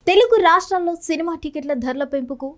తెలుగు రాష్ట్రాల్లో సినిమా టికెట్ల ధరల పెంపుకు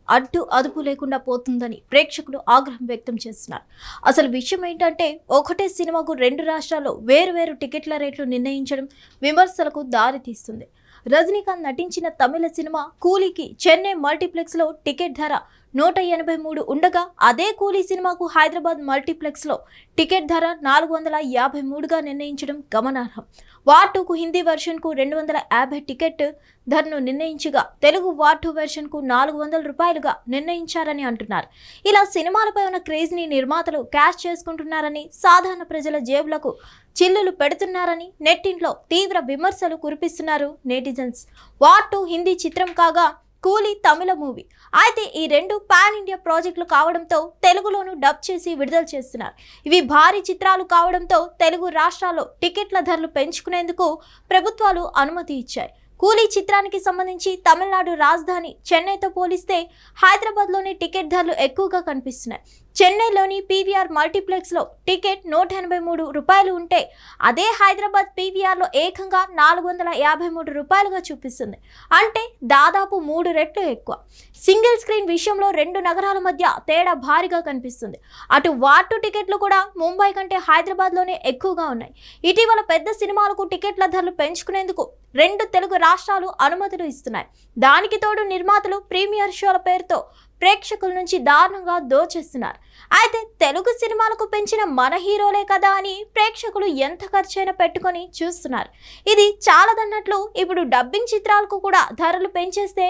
అదుపు లేకుండా పోతుందని ప్రేక్షకులు ఆగ్రహం వ్యక్తం చేస్తున్నారు. అసలు విషయం ఏంటంటే ఒకటే సినిమాకు రెండు రాష్ట్రాల్లో వేరు టికెట్ల రేట్లు నిర్ణయించడం విమర్శలకు దారితీస్తుంది. రజనీకాంత్ నటించిన తమిళ సినిమా కూలీకి చెన్నై మల్టీప్లెక్స్ లో టికెట్ ధర 183 ఉండగా అదే కూలీ సినిమాకు హైదరాబాద్ మల్టీప్లెక్స్ లో టికెట్ ధర 453గా నిర్ణయించడం గమనార్హం. వార్ 2కు హిందీ వెర్షన్ కు 250 టికెట్ ధరను నిర్ణయించగా తెలుగు వార్ 2 వెర్షన్ కు 400 రూపాయలుగా నిర్ణయించారని అంటున్నారు. ఇలా సినిమాలపై ఉన్న క్రేజ్ ని నిర్మాతలు క్యాష్ చేసుకుంటున్నారని, సాధారణ ప్రజల జేబులకు చిల్లులు పెడుతున్నారని నెట్టింట్లో తీవ్ర విమర్శలు కురిపిస్తున్నారు నెటిజన్స్. వార్ 2 హిందీ చిత్రం కాగా కూలీ తమిళ మూవీ. అయితే ఈ రెండు పాన్ ఇండియా ప్రాజెక్టులు కావడంతో తెలుగులోనూ డబ్ చేసి విడుదల చేస్తున్నారు. ఇవి భారీ చిత్రాలు కావడంతో తెలుగు రాష్ట్రాల్లో టికెట్ల ధరలు పెంచుకునేందుకు ప్రభుత్వాలు అనుమతి ఇచ్చాయి. కూలీ చిత్రానికి సంబంధించి తమిళనాడు రాజధాని చెన్నైతో పోలిస్తే హైదరాబాద్లోని టికెట్ ధరలు ఎక్కువగా కనిపిస్తున్నాయి. చెన్నైలోని పీవీఆర్ మల్టీప్లెక్స్లో టికెట్ 183 రూపాయలు ఉంటే అదే హైదరాబాద్ పీవీఆర్లో ఏకంగా 453 రూపాయలుగా చూపిస్తుంది. అంటే దాదాపు 3 రెట్లు ఎక్కువ. సింగిల్ స్క్రీన్ విషయంలో రెండు నగరాల మధ్య తేడా భారీగా కనిపిస్తుంది. అటు వార్ 2 టికెట్లు కూడా ముంబై కంటే హైదరాబాద్లోనే ఎక్కువగా ఉన్నాయి. ఇటీవల పెద్ద సినిమాలకు టికెట్ల ధరలు పెంచుకునేందుకు రెండు తెలుగు రాష్ట్రాలు అనుమతులు ఇస్తున్నాయి. దానికి తోడు నిర్మాతలు ప్రీమియర్ షోల పేరుతో ప్రేక్షకుల నుంచి దారుణంగా దోచేస్తున్నారు. అయితే తెలుగు సినిమాలకు పెంచిన మన హీరోలే కదా అని ప్రేక్షకులు ఎంత ఖర్చైనా పెట్టుకొని చూస్తున్నారు. ఇది చాలదన్నట్లు ఇప్పుడు డబ్బింగ్ చిత్రాలకు కూడా ధరలు పెంచేస్తే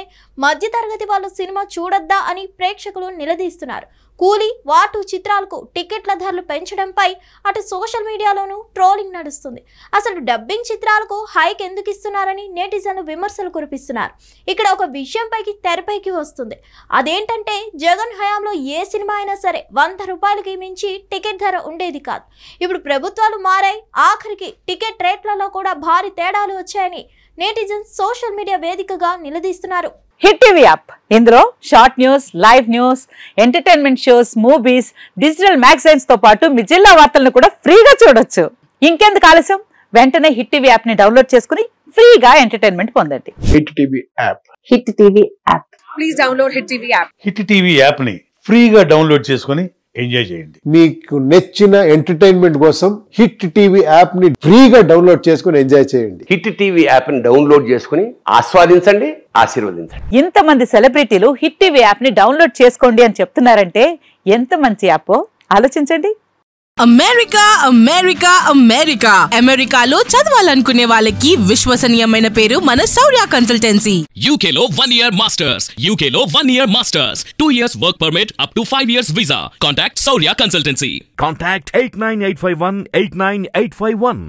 మధ్యతరగతి వాళ్ళు సినిమా చూడొద్దా అని ప్రేక్షకులు నిలదీస్తున్నారు. కూలీ వార్ 2 చిత్రాలకు టికెట్ల ధరలు పెంచడంపై అటు సోషల్ మీడియాలోనూ ట్రోలింగ్ నడుస్తుంది. అసలు డబ్బింగ్ చిత్రాలకు హైక్ ఎందుకు ఇస్తున్నారని నెటిజన్లు విమర్శలు కురిపిస్తున్నారు. ఇక్కడ ఒక విషయం తెరపైకి వస్తుంది. అదేంటంటే జగన్ హయాంలో ఏ సినిమా అయినా సరే 100 రూపాయలకి మించి టికెట్ ధర ఉండేది కాదు. ఇప్పుడు ప్రభుత్వాలు మారాయి. ఆఖరికి టికెట్ రేట్లలో కూడా భారీ తేడాలు వచ్చాయని నెటిజన్స్ సోషల్ మీడియా వేదికగా నిలదీస్తున్నారు. హిట్ టీవీ యాప్, ఇందులో short news, live news, entertainment shows, movies, digital magazines తో పాటు మీ జిల్లా వార్తలను కూడా ఫ్రీగా చూడొచ్చు. ఇంకెందుకు ఆలస్యం, వెంటనే హిట్ టీవీ యాప్ ని డౌన్లోడ్ చేసుకుని ఫ్రీగా ఎంటర్టైన్మెంట్ పొందండి. Hit TV app. Hit TV app. Please download hit TV app. Hit TV app ని ఫ్రీగా డౌన్లోడ్ చేసుకుని ఎంజాయ్ చేయండి. మీకు నచ్చిన ఎంటర్టైన్మెంట్ కోసం హిట్ టీవీ యాప్ ని ఫ్రీగా డౌన్లోడ్ చేసుకుని ఎంజాయ్ చేయండి. హిట్ టీవీ యాప్ ని డౌన్లోడ్ చేసుకుని ఆస్వాదించండి, ఆశీర్వదించండి. ఇంతమంది సెలబ్రిటీలు హిట్ టీవీ యాప్ ని డౌన్లోడ్ చేసుకోండి అని చెప్తున్నారంటే ఎంత మంచి యాప్ ఆలోచించండి. అమెరికా అమెరికా అమెరికా అమెరికాలో చదవాలనుకునే వాళ్ళకి విశ్వసనీయమైన పేరు మన శౌర్య కన్సల్టెన్సీ. UK లో 1 year masters, UK లో 1 year masters, 2 years work permit up to 5 years visa. Contact Saurya Consultancy. Contact 89851 89851.